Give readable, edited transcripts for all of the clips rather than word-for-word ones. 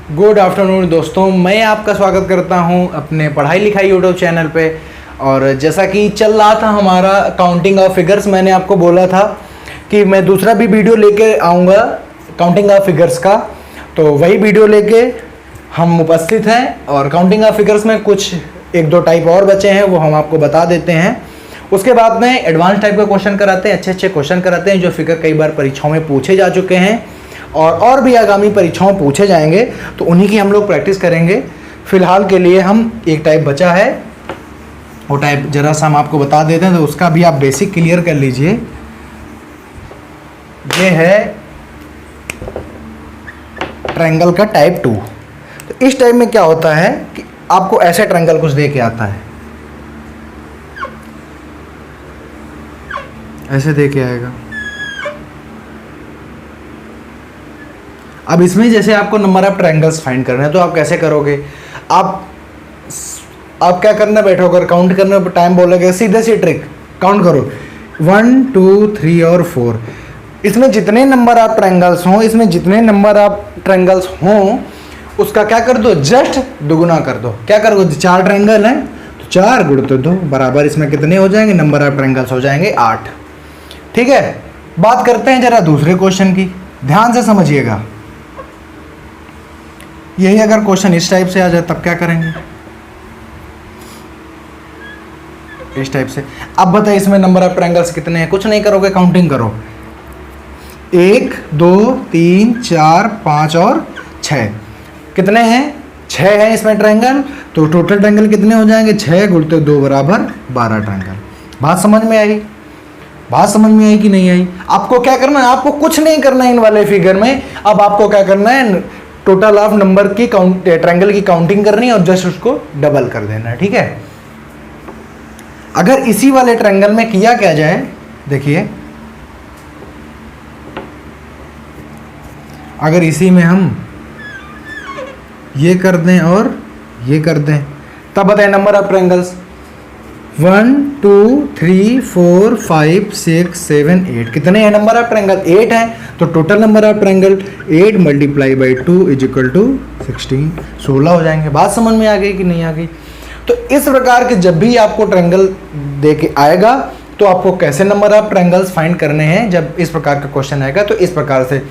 Good afternoon दोस्तों, मैं आपका स्वागत करता हूं अपने पढ़ाई लिखाई यूट्यूब चैनल पे। और जैसा कि चल रहा था हमारा काउंटिंग ऑफ फिगर्स, मैंने आपको बोला था कि मैं दूसरा भी वीडियो लेके आऊँगा काउंटिंग ऑफ फिगर्स का। तो वही वीडियो लेके हम उपस्थित हैं और काउंटिंग ऑफ फिगर्स में कुछ एक दो टाइप और बचे हैं, वो हम आपको बता देते हैं। उसके बाद में एडवांस टाइप का क्वेश्चन कराते हैं, अच्छे क्वेश्चन कराते हैं जो फिगर कई बार परीक्षाओं में पूछे जा चुके हैं और भी आगामी परीक्षाओं पूछे जाएंगे, तो उन्हीं की हम लोग प्रैक्टिस करेंगे। फिलहाल के लिए हम एक टाइप बचा है, वो टाइप जरा सा हम आपको बता देते हैं, तो उसका भी आप बेसिक क्लियर कर लीजिए। ये है ट्रायंगल का टाइप 2। तो इस टाइप में क्या होता है कि आपको ऐसे ट्रायंगल कुछ दे के आता है, ऐसे दे के आएगा। अब इसमें जैसे आपको नंबर ऑफ ट्रायंगल्स फाइंड करना है, तो आप कैसे करोगे? आप क्या करना, बैठोगे काउंट करने टाइम बोलोगे, सीधे सी ट्रिक काउंट करो 1 2 3 और 4। इसमें जितने नंबर ऑफ ट्रायंगल्स हों, उसका क्या कर दो, जस्ट दुगुना कर दो। क्या करोगे, 4 ट्रायंगल हैं तो 4 गुणित 2 बराबर इसमें कितने हो जाएंगे, नंबर ऑफ ट्रायंगल्स हो जाएंगे 8। ठीक है, बात करते हैं जरा दूसरे क्वेश्चन की, ध्यान से समझिएगा। यही अगर क्वेश्चन इस टाइप से आ जाए तब क्या करेंगे, इस टाइप से। अब बताइए इसमें नंबर ऑफ ट्रायंगल्स कितने हैं? कुछ नहीं करोगे, काउंटिंग करो 1 2 3 4 5 और 6। कितने हैं? 6 हैं इसमें ट्रायंगल, तो टोटल ट्रायंगल कितने हो जाएंगे, 6 गुणित 2 बराबर 12 ट्रायंगल। बात समझ में आई? बात समझ में आई कि नहीं आई? आपको क्या करना है, आपको कुछ नहीं करना है इन वाले फिगर में। अब आपको क्या करना है, टोटल ऑफ नंबर की ट्रायंगल की काउंटिंग करनी है और जस्ट उसको डबल कर देना है। ठीक है, अगर इसी वाले ट्रायंगल में किया क्या जाए, देखिए अगर इसी में हम ये कर दें और ये कर दें, तब बताए नंबर ऑफ ट्रायंगल्स 1 2 3 4 5 6 7 8। कितने हैं नंबर ऑफ ट्रायंगल? 8 हैं। तो total number of triangle 8 multiply by 2 is equal to 16, 16 हो जाएंगे। बात समझ में आ गई कि नहीं आ गई? तो इस प्रकार के जब भी आपको ट्रायंगल दे के आएगा, तो आपको कैसे नंबर ऑफ ट्रायंगल्स फाइंड करने हैं जब इस प्रकार का क्वेश्चन आएगा, तो इस प्रकार से।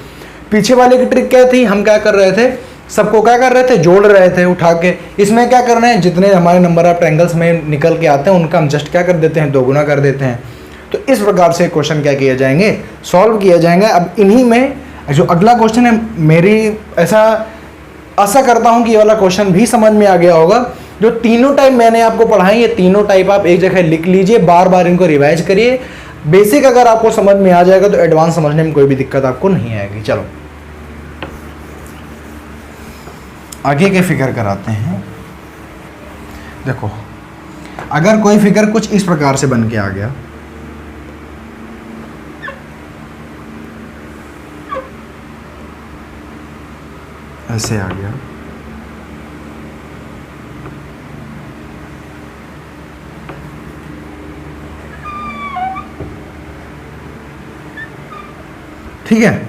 पीछे वाले की ट्रिक क्या थी, हम क्या कर रहे थे, सबको क्या कर रहे थे, जोड़ रहे थे उठा के। इसमें क्या करना है, जितने हमारे नंबर ऑफ ट्रायंगल्स में निकल के आते हैं उनका हम जस्ट क्या कर देते हैं, दोगुना कर देते हैं। तो इस प्रकार से क्वेश्चन क्या किया जाएंगे, सॉल्व किया जाएंगे। अब इन्हीं में जो अगला क्वेश्चन है, मेरी ऐसा आशा करता हूं कि ये वाला क्वेश्चन भी समझ में आ गया होगा। जो तीनों टाइप मैंने आपको पढ़ाई, ये तीनों टाइप आप एक जगह लिख लीजिए, बार बार इनको रिवाइज करिए। बेसिक अगर आपको समझ में आ जाएगा तो एडवांस समझने में कोई भी दिक्कत आपको नहीं आएगी। चलो आगे के फिगर कराते हैं। देखो, अगर कोई फिगर कुछ इस प्रकार से बन के आ गया, ऐसे आ गया, ठीक है।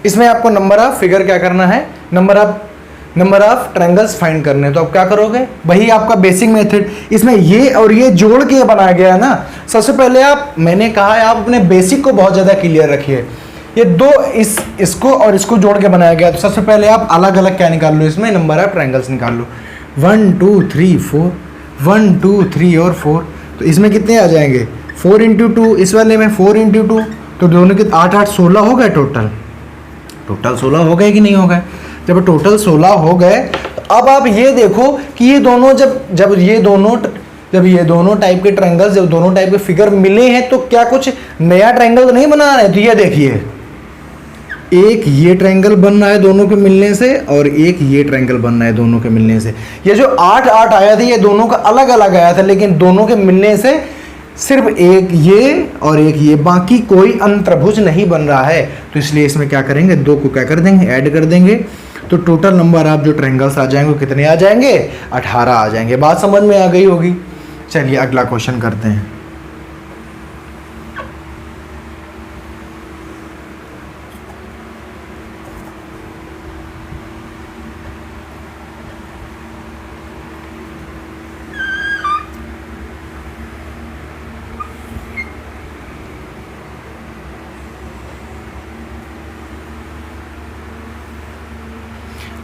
इसमें आपको नंबर ऑफ फिगर क्या करना है, नंबर ऑफ ट्रायंगल्स फाइंड करने। तो आप क्या करोगे, वही आपका बेसिक मेथड। इसमें ये और ये जोड़ के बनाया गया है ना। सबसे पहले मैंने कहा है, आप अपने बेसिक को बहुत ज़्यादा क्लियर रखिए। ये दो इसको और इसको जोड़ के बनाया गया। तो सबसे पहले आप अलग अलग क्या निकाल लो, इसमें नंबर ऑफ ट्रायंगल्स निकाल लो। 1 2 3 4, 1 2 3 और 4। तो इसमें कितने आ जाएंगे, 4 इंटू 2, इस वाले में 4 इंटू 2, तो दोनों के 8 8 16 हो गए। टोटल 16 हो गए कि नहीं हो गए? जब टोटल 16 हो गए, तो अब आप ये देखो कि ये दोनों जब ये दोनों टाइप के ट्रायंगल्स, जब दोनों टाइप के फिगर मिले हैं, तो क्या कुछ नया ट्रायंगल नहीं बना रहे? तो ये देखिए, एक ये ट्रायंगल बन रहा है दोनों के मिलने से, और एक ये ट्रायंगल बन रहा है दोनों के मिलने से। ये जो 8 8 आया था, ये दोनों का अलग अलग आया था, लेकिन दोनों के मिलने से सिर्फ एक ये और एक ये, बाकी कोई अंतर्भुज नहीं बन रहा है। तो इसलिए इसमें क्या करेंगे, 2 को क्या कर देंगे, ऐड कर देंगे। तो टोटल नंबर आप जो ट्रायंगल्स आ जाएंगे वो कितने आ जाएंगे, 18 आ जाएंगे। बात समझ में आ गई होगी। चलिए अगला क्वेश्चन करते हैं।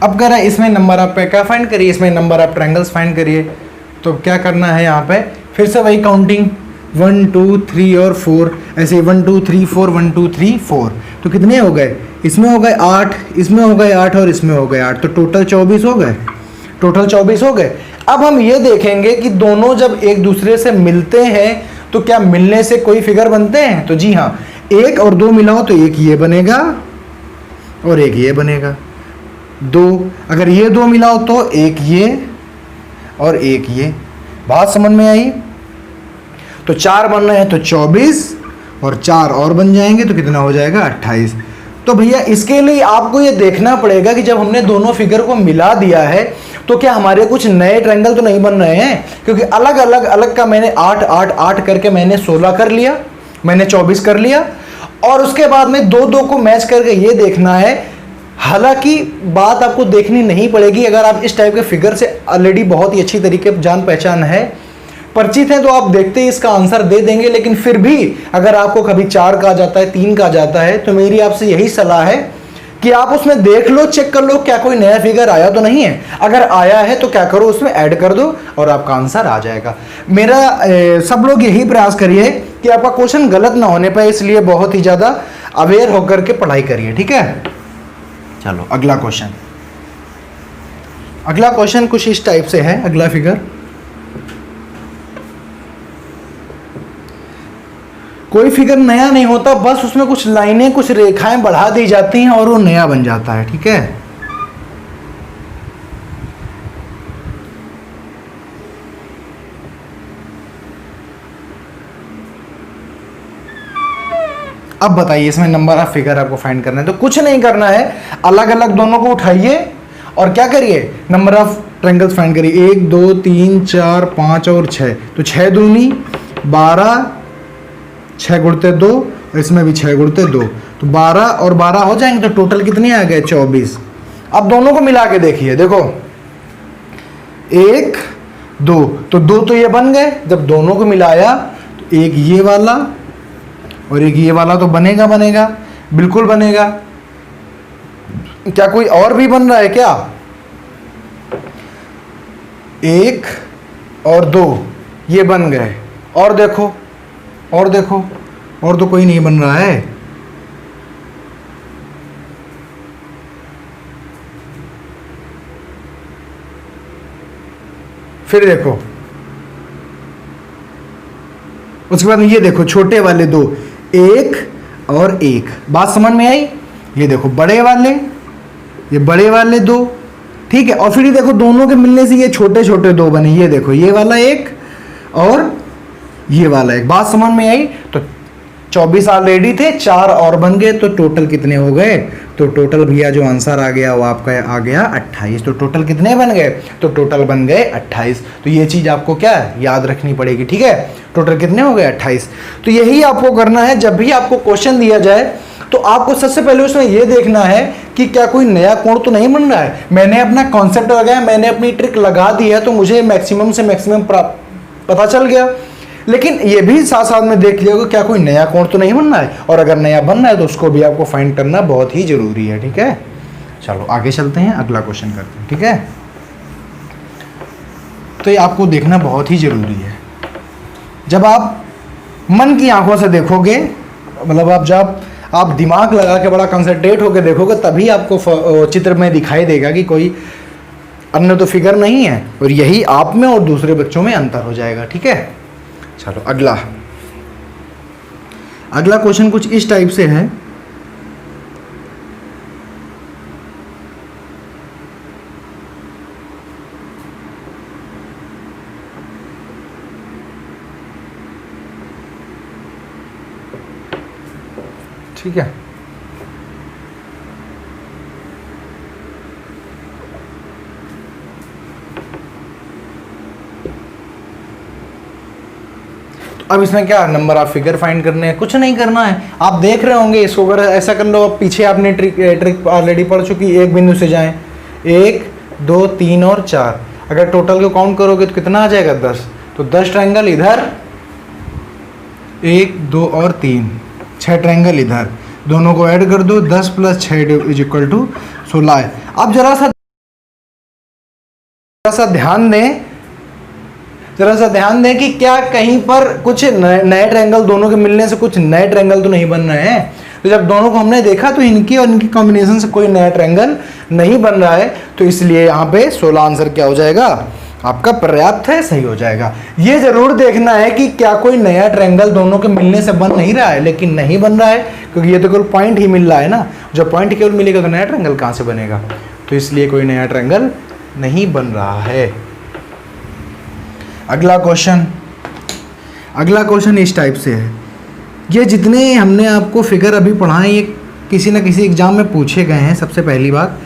अब कह रहा है इसमें नंबर आप क्या फाइंड करिए, इसमें नंबर आप ट्रायंगल्स फाइंड करिए। तो क्या करना है यहाँ पे, फिर से वही काउंटिंग 1 2 3 और 4, ऐसे 1 2 3 4 1 2 3 4। तो कितने हो गए, इसमें हो गए 8, इसमें हो गए 8 और इसमें हो गए 8, तो टोटल 24 हो गए, टोटल 24 हो गए। अब हम ये देखेंगे कि दोनों जब एक दूसरे से मिलते हैं तो क्या मिलने से कोई फिगर बनते हैं, तो जी हाँ, 1 और 2 मिलाओ तो एक ये बनेगा और एक ये बनेगा। 2, अगर ये 2 मिलाओ तो एक ये और एक ये। बात समझ में आई। तो 4 बन रहे हैं तो 24 और 4 और बन जाएंगे तो कितना हो जाएगा 28। तो भैया इसके लिए आपको ये देखना पड़ेगा कि जब हमने दोनों फिगर को मिला दिया है तो क्या हमारे कुछ नए ट्रायंगल तो नहीं बन रहे हैं, क्योंकि अलग अलग अलग का मैंने 8 8 8 करके मैंने 16 कर लिया, मैंने 24 कर लिया, और उसके बाद में 2 2 को मैच करके ये देखना है। हालांकि बात आपको देखनी नहीं पड़ेगी, अगर आप इस टाइप के फिगर से ऑलरेडी बहुत ही अच्छी तरीके जान पहचान है, परिचित हैं, तो आप देखते ही इसका आंसर दे देंगे। लेकिन फिर भी अगर आपको कभी 4 का आ जाता है, 3 का आ जाता है, तो मेरी आपसे यही सलाह है कि आप उसमें देख लो, चेक कर लो क्या कोई नया फिगर आया तो नहीं है। अगर आया है तो क्या करो, उसमें ऐड कर दो और आपका आंसर आ जाएगा। मेरा सब लोग यही प्रयास करिए कि आपका क्वेश्चन गलत ना होने पाए, इसलिए बहुत ही ज़्यादा अवेयर होकर के पढ़ाई करिए, ठीक है। चलो अगला क्वेश्चन, अगला क्वेश्चन कुछ इस टाइप से है। अगला फिगर, कोई फिगर नया नहीं होता, बस उसमें कुछ लाइनें कुछ रेखाएं बढ़ा दी जाती हैं और वो नया बन जाता है, ठीक है। अब बताइए इसमें नंबर ऑफ फिगर आपको फाइंड करना है, तो कुछ नहीं करना है, अलग अलग दोनों को उठाइए और क्या करिए, नंबर ऑफ ट्रायंगल्स फाइंड करिए। 1 2 3 4 5 और 6, तो 6 दूनी 12, 6 गुणते 2, और इसमें भी 6 गुणते 2, तो 12 और 12 हो जाएंगे, तो टोटल कितने आ गए 24। अब दोनों को मिला के देखिए, देखो 1 2, तो 2 तो ये बन गए, जब दोनों को मिलाया तो एक ये वाला और एक ये वाला तो बनेगा, बनेगा बिल्कुल बनेगा। क्या कोई और भी बन रहा है क्या, 1 और 2 ये बन गए, और देखो और देखो, और तो कोई नहीं बन रहा है। फिर देखो, उसके बाद ये देखो छोटे वाले 2, 1 और 1, बात समझ में आई। ये देखो बड़े वाले, ये बड़े वाले 2, ठीक है। और फिर ये देखो दोनों के मिलने से ये छोटे छोटे 2 बने, ये देखो ये वाला 1 और ये वाला 1, बात समझ में आई। तो 24 ऑलरेडी थे, 4 और बन गए, तो टोटल कितने हो गए, तो टोटल भैया जो आंसर आ गया वो आपका आ गया 28। तो टोटल कितने बन गए, तो टोटल बन गए 28। तो ये चीज़ आपको क्या याद रखनी पड़ेगी, ठीक है। टोटल कितने हो गए 28। तो यही आपको करना है, जब भी आपको क्वेश्चन दिया जाए तो आपको सबसे पहले उसमें ये देखना है कि क्या कोई नया कोण तो नहीं बन रहा है। मैंने अपना कॉन्सेप्ट लगाया, मैंने अपनी ट्रिक लगा दी है, तो मुझे मैक्सिमम से मैक्सिमम पता चल गया। लेकिन ये भी साथ साथ में देख लिया क्या कोई नया कोण तो नहीं बनना है, और अगर नया बनना है तो उसको भी आपको फाइंड करना बहुत ही जरूरी है, ठीक है। चलो आगे चलते हैं, अगला क्वेश्चन करते हैं, ठीक है। तो ये आपको देखना बहुत ही जरूरी है। जब आप मन की आंखों से देखोगे, मतलब आप जब आप दिमाग लगा के बड़ा कंसंट्रेट होकर देखोगे, तभी आपको चित्र में दिखाई देगा कि कोई अन्य तो फिगर नहीं है, और यही आप में और दूसरे बच्चों में अंतर हो जाएगा, ठीक है। चलो अगला, अगला क्वेश्चन कुछ इस टाइप से है। ठीक है, अब इसमें क्या नंबर ऑफ फिगर फाइंड करने हैं, कुछ नहीं करना है। आप देख रहे होंगे इसको, अगर ऐसा कर लो, पीछे आपने ट्रिक ऑलरेडी पढ़ चुकी, एक बिंदु से जाएं, 1 2 3 और 4, अगर टोटल को काउंट करोगे तो कितना आ जाएगा 10। तो 10 ट्रायंगल इधर, 1 2 और 3, 6 ट्रायंगल इधर, दोनों को ऐड कर दो, 10 + 6 = 16। अब जरा सा थोड़ा सा ध्यान दें, जरा सा ध्यान दें कि क्या कहीं पर कुछ नए ट्रायंगल, दोनों के मिलने से कुछ नए ट्रायंगल तो नहीं बन रहे हैं। तो जब दोनों को हमने देखा तो इनकी और इनकी कॉम्बिनेशन से कोई नया ट्रायंगल नहीं बन रहा है, तो इसलिए यहाँ पे 16 आंसर क्या हो जाएगा आपका, पर्याप्त है, सही हो जाएगा। ये जरूर देखना है कि क्या कोई नया ट्रायंगल दोनों के मिलने से बन नहीं रहा है, लेकिन नहीं बन रहा है क्योंकि ये तो केवल पॉइंट ही मिल रहा है ना। जब पॉइंट केवल मिलेगा तो नया ट्रायंगल कहाँ से बनेगा, तो इसलिए कोई नया ट्रायंगल नहीं बन रहा है। अगला क्वेश्चन इस टाइप से है। ये जितने हमने आपको फिगर अभी पढ़ाए ये किसी ना किसी एग्जाम में पूछे गए हैं। सबसे पहली बात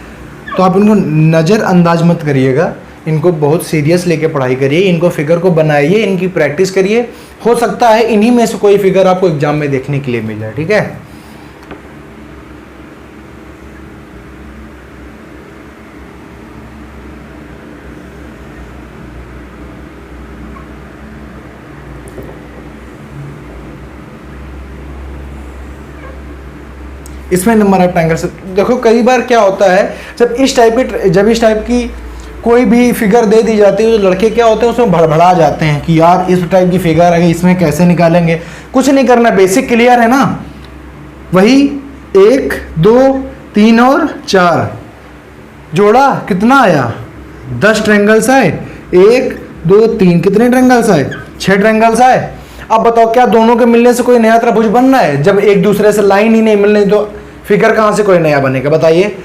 तो आप इनको नज़रअंदाज मत करिएगा, इनको बहुत सीरियस लेके पढ़ाई करिए, इनको फिगर को बनाइए, इनकी प्रैक्टिस करिए। हो सकता है इन्हीं में से कोई फिगर आपको एग्जाम में देखने के लिए मिल जाए, ठीक है। इसमें नंबर ऑफ ट्रायंगल से देखो, कई बार क्या होता है जब इस टाइप की कोई भी फिगर दे दी जाती है तो लड़के क्या होते हैं उसमें भड़बड़ा जाते हैं कि यार इस टाइप की फिगर है, इसमें कैसे निकालेंगे। कुछ नहीं करना, बेसिक क्लियर है ना। वही 1 2 3 और 4 जोड़ा कितना आया, 10 ट्रायंगल्स आए। 1 2 3 कितने ट्रायंगल्स आए, 6 ट्रायंगल्स आए। अब बताओ क्या दोनों के मिलने से कोई नया त्रिभुज बनना है? जब एक दूसरे से लाइन ही नहीं मिल रही तो फिगर कहां से कोई नया बनेगा, बताइए।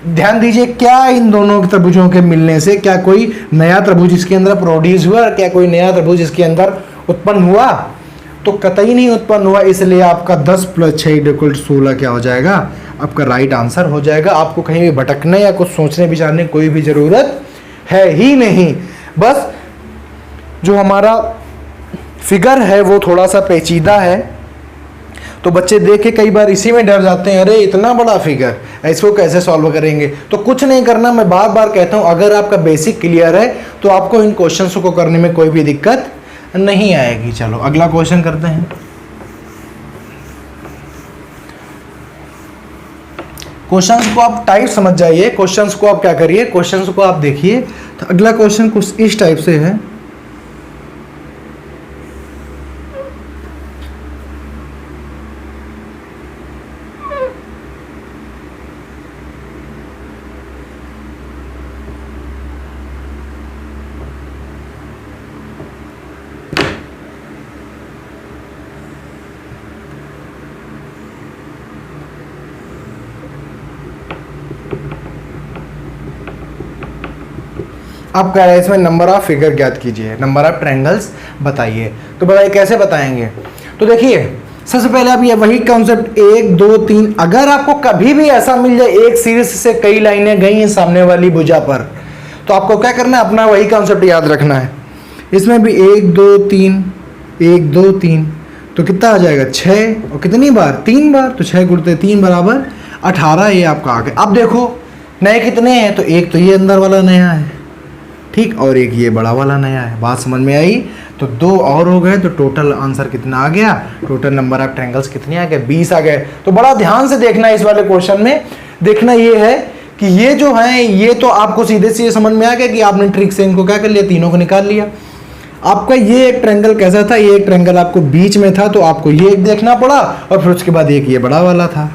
ध्यान दीजिए, क्या इन दोनों त्रिभुजों के मिलने से क्या कोई नया त्रिभुज इसके अंदर प्रोड्यूस हुआ, क्या कोई नया त्रिभुज इसके अंदर उत्पन्न हुआ? तो कतई नहीं उत्पन्न हुआ। इसलिए आपका 10 + 6 = 16 क्या हो जाएगा, आपका राइट आंसर हो जाएगा। आपको कहीं भी भटकने या कुछ सोचने विचारने की कोई भी जरूरत है ही नहीं। बस जो हमारा फिगर है वो थोड़ा सा पेचीदा है, तो बच्चे देख के कई बार इसी में डर जाते हैं, अरे इतना बड़ा फिगर इसको कैसे सॉल्व करेंगे। तो कुछ नहीं करना, मैं बार बार कहता हूं, अगर आपका बेसिक क्लियर है तो आपको इन क्वेश्चंस को करने में कोई भी दिक्कत नहीं आएगी। चलो अगला क्वेश्चन करते हैं। क्वेश्चंस को आप टाइप समझ जाइए, क्वेश्चंस को आप क्या करिए, क्वेश्चंस को आप देखिए। तो अगला क्वेश्चन कुछ इस टाइप से है। अब कह रहे हैं इसमें नंबर ऑफ फिगर ज्ञात कीजिए, नंबर ऑफ ट्रायंगल्स बताइए। तो बताइए कैसे बताएंगे। तो देखिए सबसे पहले आप ये वही कॉन्सेप्ट 1 2 3, अगर आपको कभी भी ऐसा मिल जाए एक शीर्ष से कई लाइनें गई हैं सामने वाली भुजा पर, तो आपको क्या करना है, अपना वही कॉन्सेप्ट याद रखना है। इसमें भी 1 2 3 1 2 3, तो कितना आ जाएगा 6, और कितनी बार 3 बार, तो 6 × 3 = 18। ये आपका आ गया। अब देखो नए कितने हैं, तो एक तो ये अंदर वाला नया है, ठीक, और एक ये बड़ा वाला नया है। बात समझ में आई। तो 2 और हो गए, तो टोटल आंसर कितना आ गया, टोटल नंबर ऑफ ट्रायंगल्स कितने आ गए, 20 आ गए। तो बड़ा ध्यान से देखना है इस वाले क्वेश्चन में। देखना ये है कि ये जो है ये तो आपको सीधे से समझ में आ गया कि आपने ट्रिक से इनको क्या कर लिया, तीनों को निकाल लिया। आपका ये एक ट्रायंगल कैसा था, ये एक ट्रायंगल आपको बीच में था, तो आपको ये एक देखना पड़ा, और फिर उसके बाद एक ये बड़ा वाला था।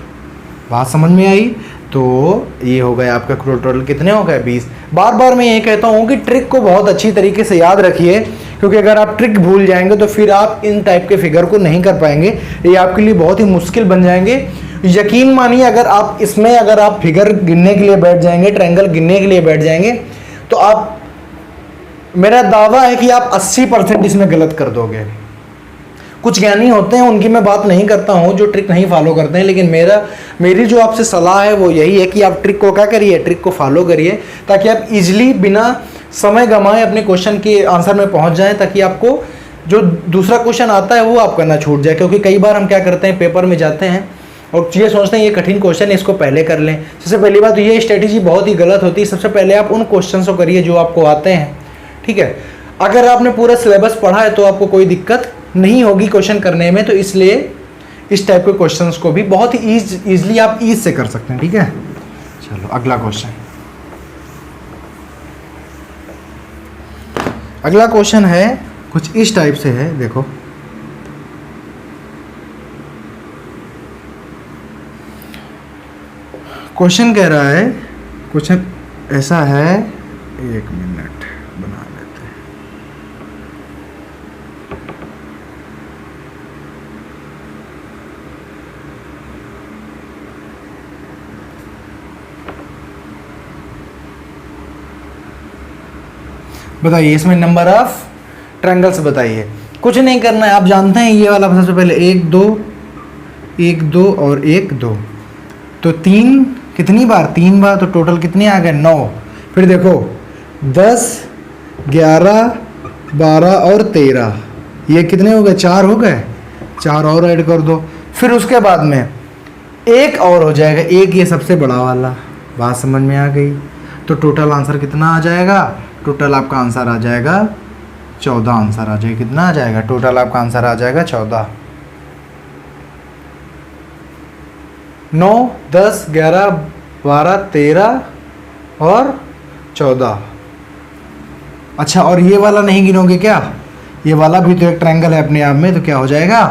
बात समझ में आई। तो ये हो गया आपका टोटल कितने हो गए, 20। बार बार मैं ये कहता हूँ कि ट्रिक को बहुत अच्छी तरीके से याद रखिए, क्योंकि अगर आप ट्रिक भूल जाएंगे तो फिर आप इन टाइप के फिगर को नहीं कर पाएंगे, ये आपके लिए बहुत ही मुश्किल बन जाएंगे। यकीन मानिए अगर आप फिगर गिनने के लिए बैठ जाएंगे, ट्रायंगल गिनने के लिए बैठ जाएंगे, तो आप, मेरा दावा है कि आप 80% इसमें गलत कर दोगे। कुछ ज्ञानी होते हैं, उनकी मैं बात नहीं करता हूं जो ट्रिक नहीं फॉलो करते हैं, लेकिन मेरी जो आपसे सलाह है वो यही है कि आप ट्रिक को क्या करिए, ट्रिक को फॉलो करिए, ताकि आप इजीली बिना समय गंवाए अपने क्वेश्चन के आंसर में पहुंच जाएं, ताकि आपको जो दूसरा क्वेश्चन आता है वो आपका ना छूट जाए। क्योंकि कई बार हम क्या करते हैं, पेपर में जाते हैं और ये सोचते हैं ये कठिन क्वेश्चन है, इसको पहले कर लें। सबसे पहली बात तो ये स्ट्रेटेजी बहुत ही गलत होती है। सबसे पहले आप उन क्वेश्चन को करिए जो आपको आते हैं, ठीक है। अगर आपने पूरा सिलेबस पढ़ा है तो आपको कोई दिक्कत नहीं होगी क्वेश्चन करने में, तो इसलिए इस टाइप के क्वेश्चंस को भी बहुत ही ईजिली आप ईज से कर सकते हैं, ठीक है। चलो अगला क्वेश्चन। अगला क्वेश्चन है कुछ इस टाइप से है, देखो। क्वेश्चन कह रहा है, क्वेश्चन ऐसा है, एक मिनट बना लेते हैं। बताइए इसमें नंबर ऑफ ट्रायंगल्स बताइए। कुछ नहीं करना है, आप जानते हैं ये वाला सबसे पहले 1 2 1 2 और 1 2, तो 3 कितनी बार, 3 बार, तो टोटल कितने आ गए 9। फिर देखो 10 11 12 और 13, ये कितने हो गए, 4 हो गए, 4 और ऐड कर दो। फिर उसके बाद में एक और हो जाएगा, एक ये सबसे बड़ा वाला, बात समझ में आ गई। तो टोटल आंसर कितना आ जाएगा, टोटल आपका आंसर आ जाएगा 14 आंसर आ जाएगा। कितना आ जाएगा, टोटल आपका आंसर आ जाएगा 14। 9 10 11 12 13 और 14। अच्छा, और ये वाला नहीं गिनोगे क्या, ये वाला भी तो एक ट्रायंगल है अपने आप में, तो क्या हो जाएगा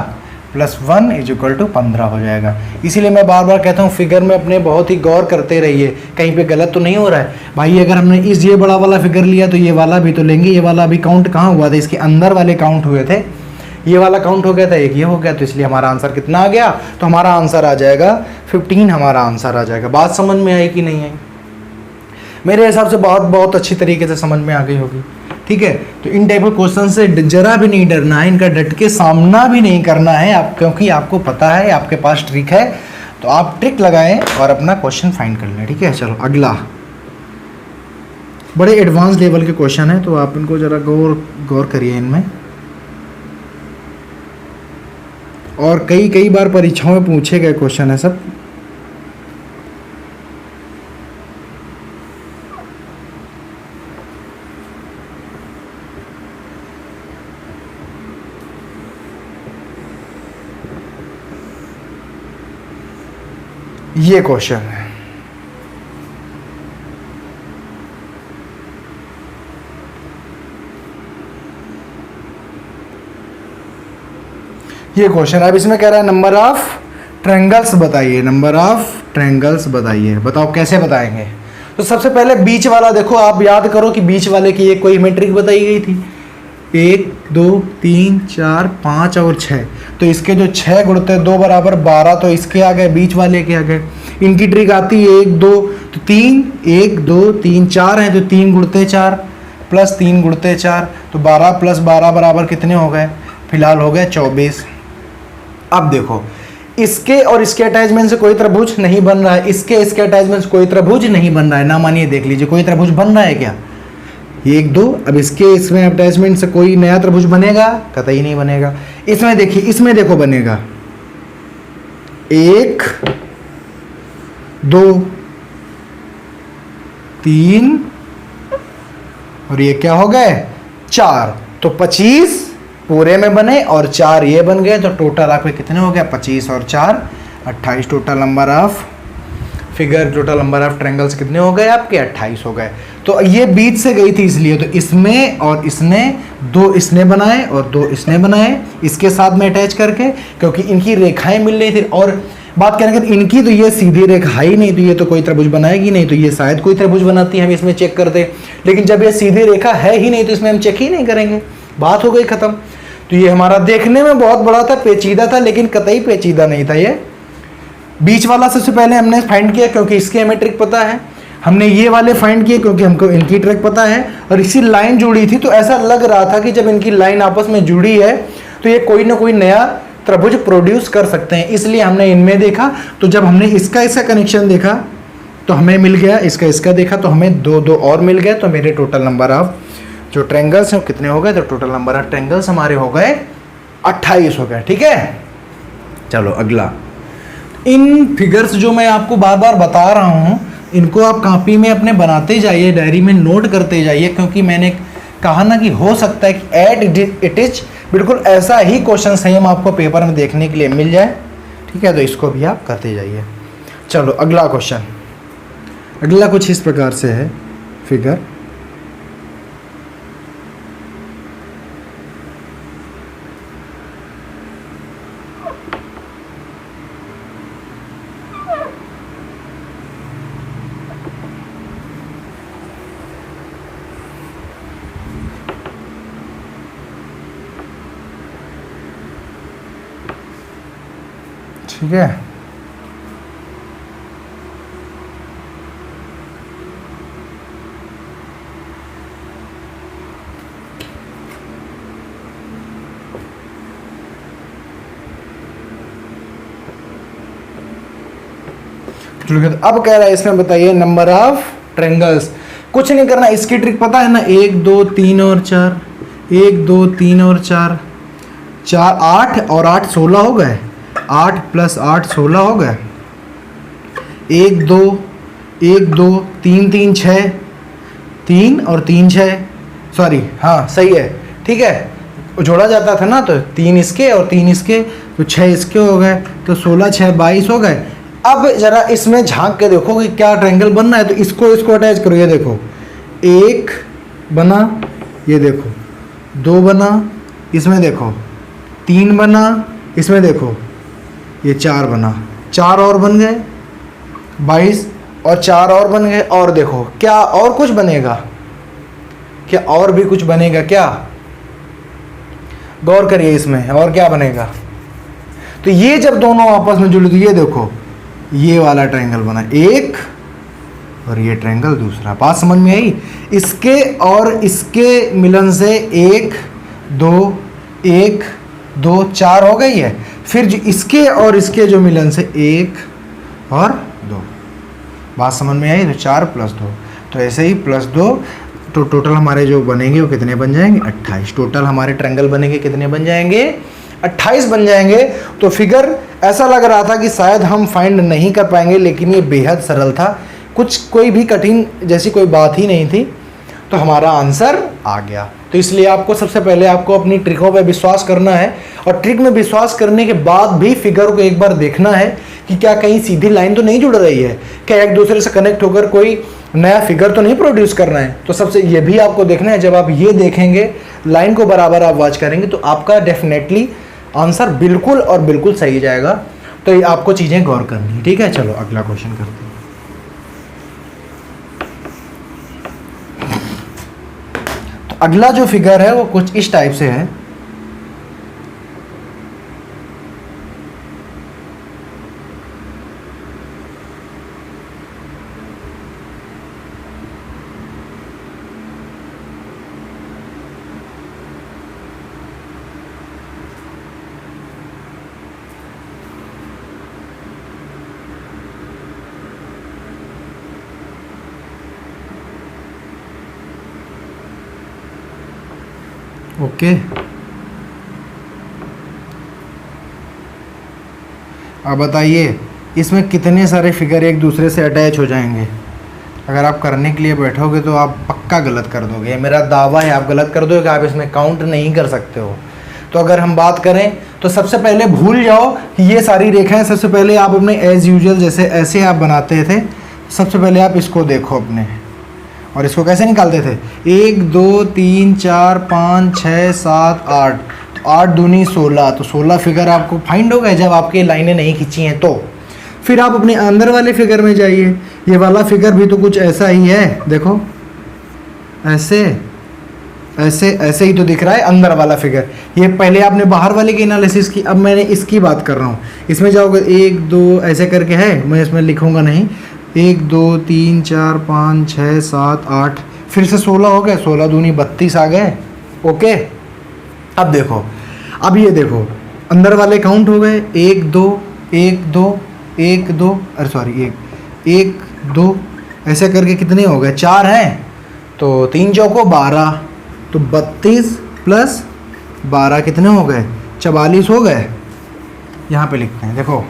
+1 = 15 हो जाएगा। इसीलिए मैं बार बार कहता हूँ फिगर में अपने बहुत ही गौर करते रहिए, कहीं पे गलत तो नहीं हो रहा है भाई। अगर हमने ये बड़ा वाला फिगर लिया तो ये वाला भी तो लेंगे। ये वाला अभी काउंट कहाँ हुआ था, इसके अंदर वाले काउंट हुए थे, ये वाला काउंट हो गया था, एक ये हो गया, तो इसलिए हमारा आंसर कितना आ गया, तो हमारा आंसर आ जाएगा 15, हमारा आंसर आ जाएगा। बात समझ में आई कि नहीं आई? मेरे हिसाब से बहुत अच्छी तरीके से समझ में आ गई होगी। ठीक है, तो इन टाइप ऑफ क्वेश्चन से जरा भी नहीं डरना है, इनका डट के सामना भी नहीं करना है आप, क्योंकि आपको पता है, आपके पास ट्रिक है, तो आप ट्रिक लगाएं और अपना क्वेश्चन फाइंड कर लें। ठीक है, चलो अगला, बड़े एडवांस लेवल के क्वेश्चन है, तो आप इनको जरा गौर करिए इनमें। और कई बार परीक्षाओं में पूछे गए क्वेश्चन है सब। ये क्वेश्चन है, ये क्वेश्चन अब इसमें कह रहा है नंबर ऑफ ट्रायंगल्स बताइए, नंबर ऑफ ट्रायंगल्स बताइए। बताओ कैसे बताएंगे। तो सबसे पहले बीच वाला देखो, आप याद करो कि बीच वाले की एक कोई मेट्रिक बताई गई थी, 1 2 3 4 5 और 6, तो इसके जो 6 गुणते 2 = 12, तो इसके आ गए, बीच वाले के आ गए। इनकी ट्रिक आती है 1 2 तो 3, 1 2 3 4 हैं, तो 3 गुणते 4 प्लस 3 गुणते 4, तो 12 + 12 बराबर कितने हो गए, फिलहाल हो गए 24। अब देखो इसके और इसके अटैचमेंट से कोई त्रिभुज नहीं बन रहा है, इसके अटैचमेंट से कोई त्रिभुज नहीं बन रहा है, ना मानिए देख लीजिए कोई त्रिभुज बन रहा है क्या, 1 2। अब इसमें अटैचमेंट से कोई नया त्रिभुज बनेगा, कतई नहीं बनेगा। इसमें देखिए, इसमें देखो बनेगा 1 2 3 और ये क्या हो गए 4, तो 25 पूरे में बने और 4 ये बन गए, तो टोटल आपके कितने हो गए 25 और 4 28। Total number of figure, total number of triangles कितने हो गए आपके 28 हो गए। तो ये बीच से गई थी इसलिए, तो इसमें और इसने 2 इसने बनाए और 2 इसने बनाए, इसके साथ में अटैच करके, क्योंकि इनकी रेखाएं मिल रही थी। और बात करेंगे इनकी, तो ये सीधी रेखा ही नहीं, तो ये तो कोई त्रिभुज बनाएगी नहीं, तो ये शायद कोई त्रिभुज बनाती है, हम इसमें चेक करते। लेकिन जब ये सीधी रेखा है ही नहीं, तो इसमें हम चेक ही नहीं करेंगे, बात हो गई खत्म। तो ये हमारा देखने में बहुत बड़ा था, पेचीदा था, लेकिन कतई पेचीदा नहीं था। ये बीच वाला सबसे पहले हमने फाइंड किया क्योंकि इसके हमें ट्रिक पता है, हमने ये वाले फाइंड किए क्योंकि हमको इनकी ट्रिक पता है, और इसी लाइन जुड़ी थी, तो ऐसा लग रहा था कि जब इनकी लाइन आपस में जुड़ी है तो ये कोई ना कोई नया त्रिभुज प्रोड्यूस कर सकते हैं, इसलिए हमने इनमें देखा। तो जब हमने इसका कनेक्शन देखा तो हमें मिल गया, इसका देखा तो हमें 2 और मिल गए, तो मेरे टोटल नंबर ऑफ जो ट्रायंगल्स हैं कितने हो गए, तो टोटल नंबर ऑफ ट्रायंगल्स हमारे हो गए 28 हो गए। ठीक है, चलो अगला। इन फिगर्स जो मैं आपको बार बार बता रहा हूँ, इनको आप कॉपी में अपने बनाते जाइए, डायरी में नोट करते जाइए, क्योंकि मैंने कहा ना कि हो सकता है कि एट इट इज बिल्कुल ऐसा ही क्वेश्चन सेम आपको पेपर में देखने के लिए मिल जाए। ठीक है, तो इसको भी आप करते जाइए। चलो अगला क्वेश्चन, अगला कुछ इस प्रकार से है फिगर। ठीक है। अब कह रहा है इसमें बताइए नंबर ऑफ ट्रायंगल्स। कुछ नहीं करना, इसकी ट्रिक पता है ना, 1 2 3 और 4, 1 2 3 और 4, 4 8 और 8 16 हो गए, 8 + 8 16 हो गए, 1 2 1 2 3 3 6, 3 और 3 6, सॉरी हाँ सही है, ठीक है, जोड़ा जाता था ना, तो 3 इसके और 3 इसके, तो 6 इसके हो गए, तो 16 6 22 हो गए। अब जरा इसमें झांक के देखो कि क्या ट्रायंगल बनना है, तो इसको अटैच करो, ये देखो 1 बना, ये देखो 2 बना, इसमें देखो 3 बना, इसमें देखो ये 4 बना, 4 और बन गए 22 और 4 और बन गए। और देखो क्या और कुछ बनेगा, क्या और भी कुछ बनेगा क्या, गौर करिए इसमें और क्या बनेगा। तो ये जब दोनों आपस में जुड़े तो ये देखो ये वाला ट्रायंगल बना एक, और ये ट्रायंगल दूसरा। बात समझ में आई। इसके और इसके मिलन से 1 2 1 2 4 हो गई है। फिर जो इसके और इसके जो मिलन से 1 और 2, बात समझ में आई। तो 4 + 2, तो ऐसे ही +2, तो टोटल हमारे जो बनेंगे वो कितने बन जाएंगे, 28। टोटल हमारे ट्रायंगल बनेंगे कितने बन जाएंगे, 28 बन जाएंगे। तो फिगर ऐसा लग रहा था कि शायद हम फाइंड नहीं कर पाएंगे, लेकिन ये बेहद सरल था, कोई भी कठिन जैसी कोई बात ही नहीं थी। तो हमारा आंसर आ गया। तो इसलिए आपको सबसे पहले आपको अपनी ट्रिकों पर विश्वास करना है, और ट्रिक में विश्वास करने के बाद भी फिगर को एक बार देखना है कि क्या कहीं सीधी लाइन तो नहीं जुड़ रही है, क्या एक दूसरे से कनेक्ट होकर कोई नया फिगर तो नहीं प्रोड्यूस करना है। तो सबसे ये भी आपको देखना है। जब आप ये देखेंगे, लाइन को बराबर आप वॉच करेंगे, तो आपका डेफिनेटली आंसर बिल्कुल और बिल्कुल सही जाएगा। तो ये आपको चीज़ें गौर करनी है, ठीक है। चलो अगला क्वेश्चन करते हैं। तो अगला जो फिगर है वो कुछ इस टाइप से है। ओके, अब बताइए इसमें कितने सारे फिगर एक दूसरे से अटैच हो जाएंगे। अगर आप करने के लिए बैठोगे तो आप पक्का गलत कर दोगे, मेरा दावा है आप गलत कर दोगे, आप इसमें काउंट नहीं कर सकते हो। तो अगर हम बात करें तो सबसे पहले भूल जाओ कि ये सारी रेखाएं, सबसे पहले आप अपने एज यूजुअल जैसे ऐसे आप बनाते थे, सबसे पहले आप इसको देखो अपने, और इसको कैसे निकालते थे, 1 2 3 4 5 6 7 8, तो 8 दूनी 16, तो 16 फिगर आपको फाइंड हो गए जब आपकी लाइनें नहीं खींची हैं। तो फिर आप अपने अंदर वाले फिगर में जाइए, ये वाला फिगर भी तो कुछ ऐसा ही है, देखो ऐसे ऐसे ऐसे ही तो दिख रहा है अंदर वाला फिगर। ये पहले आपने बाहर वाले की एनालिसिस की, अब मैंने इसकी बात कर रहा हूँ। इसमें जाओगे 1 2 ऐसे करके है, मैं इसमें लिखूँगा नहीं, 1 2 3 4 5 6 7 8, फिर से 16 हो गए, 16 दूनी 32 आ गए। ओके, अब देखो, अब ये देखो अंदर वाले काउंट हो गए, 1 2 1 2 1 2, अरे सॉरी 1 2 ऐसे करके कितने हो गए, 4 हैं, तो 3 चौको 12, तो 32 + 12 कितने हो गए, 44 हो गए। यहाँ पे लिखते हैं, देखो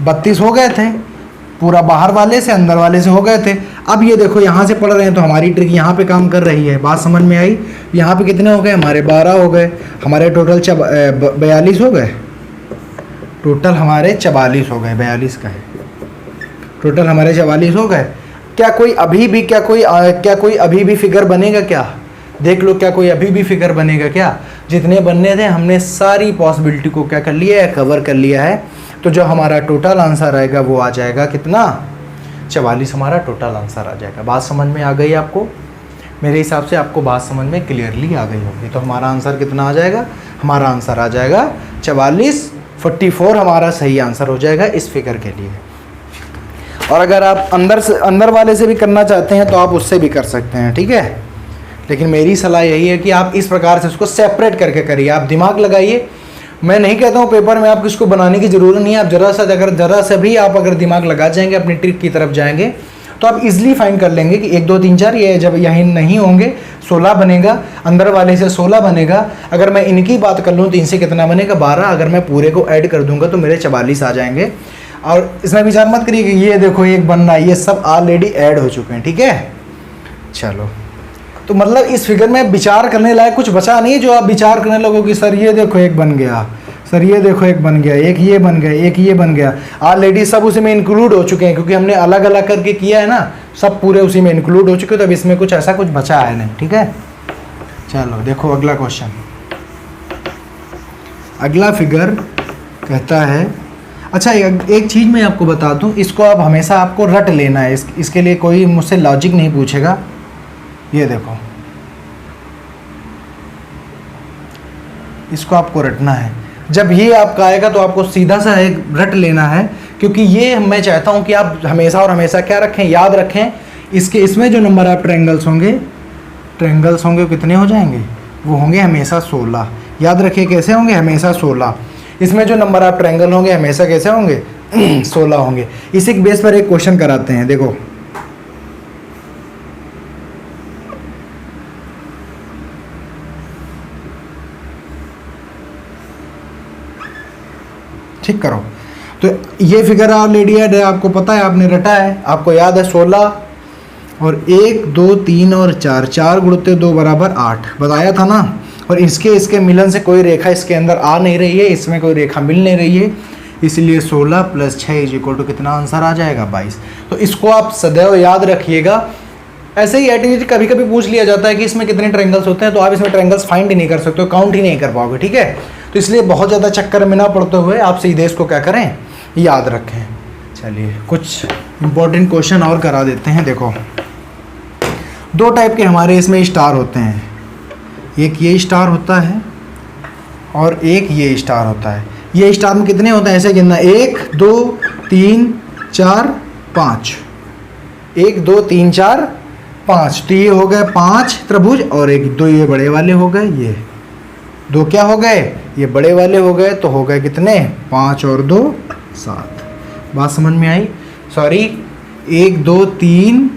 32 हो गए थे, पूरा बाहर वाले से अंदर वाले से हो गए थे। अब ये देखो यहाँ से पढ़ रहे हैं तो हमारी ट्रिक यहाँ पे काम कर रही है, बात समझ में आई। यहाँ पे कितने हो गए हमारे, 12 हो गए, हमारे टोटल 42 हो गए, टोटल हमारे 44 हो गए, 42 का है, टोटल हमारे 44 हो गए। क्या कोई अभी भी क्या कोई अभी भी फिगर बनेगा क्या, देख लो, क्या कोई अभी भी फिगर बनेगा क्या। जितने बनने थे हमने सारी पॉसिबिलिटी को क्या कर लिया है, कवर कर लिया है। तो जो हमारा टोटल आंसर आएगा वो आ जाएगा कितना, 44 हमारा टोटल आंसर आ जाएगा। बात समझ में आ गई आपको, मेरे हिसाब से आपको बात समझ में क्लियरली आ गई होगी। तो हमारा आंसर कितना आ जाएगा, हमारा आंसर आ जाएगा 44 44 हमारा सही आंसर हो जाएगा इस फिगर के लिए। और अगर आप अंदर वाले से भी करना चाहते हैं तो आप उससे भी कर सकते हैं, ठीक है। लेकिन मेरी सलाह यही है कि आप इस प्रकार से उसको सेपरेट करके करिए, आप दिमाग लगाइए। मैं नहीं कहता हूँ पेपर में आपको इसको बनाने की ज़रूरत नहीं है, आप ज़रा सा भी आप अगर दिमाग लगा जाएंगे, अपनी ट्रिक की तरफ जाएंगे तो आप इजीली फाइंड कर लेंगे कि 1 2 3 4 ये जब यहीं नहीं होंगे 16 बनेगा, अंदर वाले से 16 बनेगा। अगर मैं इनकी बात कर लूँ तो इनसे कितना बनेगा 12, अगर मैं पूरे को ऐड कर दूंगा तो मेरे 44 आ जाएंगे। और इसमें विचार मत करिए कि ये देखो एक बनना, ये सब ऑलरेडी ऐड हो चुके हैं, ठीक है। चलो, तो मतलब इस फिगर में विचार करने लायक कुछ बचा नहीं है जो आप विचार करने लगो कि सर ये देखो एक बन गया, सर ये देखो एक बन गया, एक ये बन गया, एक ये बन गया। ऑलरेडी सब उसी में इंक्लूड हो चुके हैं क्योंकि हमने अलग अलग करके किया है ना, सब पूरे उसी में इंक्लूड हो चुके हैं। तो अब इसमें कुछ ऐसा कुछ बचा है नहीं, ठीक है। चलो देखो अगला क्वेश्चन। अगला फिगर कहता है, अच्छा एक चीज़ मैं आपको बता दूं, इसको आप हमेशा आपको रट लेना है, इसके लिए कोई मुझसे लॉजिक नहीं पूछेगा। ये देखो, इसको आपको रटना है। जब ये आपका आएगा तो आपको सीधा सा एक रट लेना है, क्योंकि ये मैं चाहता हूँ कि आप हमेशा और हमेशा क्या रखें, याद रखें। इसमें जो नंबर ऑफ ट्रायंगल्स होंगे कितने हो जाएंगे, वो होंगे हमेशा 16। याद रखिए कैसे होंगे, हमेशा 16। इसमें जो नंबर ऑफ ट्रायंगल होंगे हमेशा कैसे होंगे 16 होंगे। इसी के बेस पर एक क्वेश्चन कराते हैं, देखो। ठीक करो। तो ये फिगर ऑलरेडी है, आपको पता है, आपने रटा है, आपको याद है 16 और 1 2 3 और 4, 4 गुणित 2 बराबर 8 बताया था ना। और इसके मिलन से कोई रेखा इसके अंदर आ नहीं रही है, इसमें कोई रेखा मिल नहीं रही है, इसलिए 16 + 6 = कितना आंसर आ जाएगा 22। तो इसको आप सदैव याद रखिएगा। ऐसे ही एटीट्यूड कभी कभी पूछ लिया जाता है कि इसमें कितने ट्रायंगल्स होते हैं, तो आप इसमें ट्रायंगल्स फाइंड ही नहीं कर सकते हो, काउंट ही नहीं कर पाओगे, ठीक है। तो इसलिए बहुत ज़्यादा चक्कर में ना पड़ते हुए आप सीधे इसको क्या करें, याद रखें। चलिए कुछ इंपॉर्टेंट क्वेश्चन और करा देते हैं। देखो, 2 टाइप के हमारे इसमें स्टार होते हैं, एक ये स्टार होता है और एक ये स्टार होता है। ये स्टार में कितने होते हैं ऐसे गिनना, 1 2 3 4 5, 1 2 3 4 5। तो ये हो गए 5 त्रिभुज और 1 2 ये बड़े वाले हो गए, ये 2 क्या हो गए, ये बड़े वाले हो गए। तो हो गए कितने, 5 और 2 7। बात समझ में आई। सॉरी, 1 2 3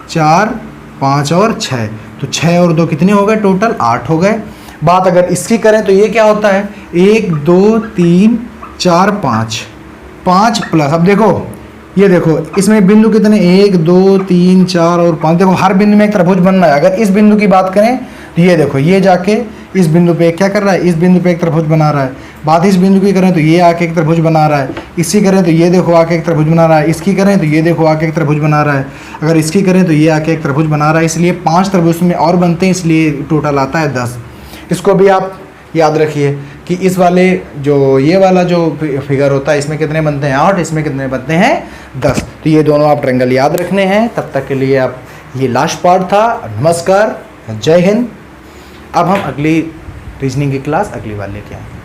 4 5 और 6, तो 6 और 2 कितने हो गए, टोटल 8 हो गए। बात अगर इसकी करें तो ये क्या होता है, 1 2 3 4 5, 5 प्लस, अब देखो ये देखो इसमें बिंदु कितने, 1 2 3 4 और 5। देखो हर बिंदु में एक त्रिभुज बनना है। अगर इस बिंदु की बात करें तो ये देखो, ये जाके इस बिंदु पे क्या कर रहा है, इस बिंदु पे एक त्रिभुज बना रहा है। बात इस बिंदु की करें तो ये आके एक त्रिभुज बना रहा है। इसकी करें तो ये देखो आके एक त्रिभुज बना रहा है। इसकी करें तो ये देखो आके एक त्रिभुज बना रहा है। अगर इसकी करें तो ये आके एक त्रिभुज बना रहा है। इसलिए 5 त्रिभुज में और बनते हैं, इसलिए टोटल आता है 10। इसको भी आप याद रखिए कि इस वाले जो ये वाला जो फिगर होता है इसमें कितने बनते हैं 8, इसमें कितने बनते हैं 10। तो ये दोनों आप ट्रायंगल याद रखने हैं। तब तक के लिए आप, ये लास्ट पार्ट था। नमस्कार, जय हिंद। अब हम अगली रीजनिंग की क्लास अगली बार लेके आएंगे।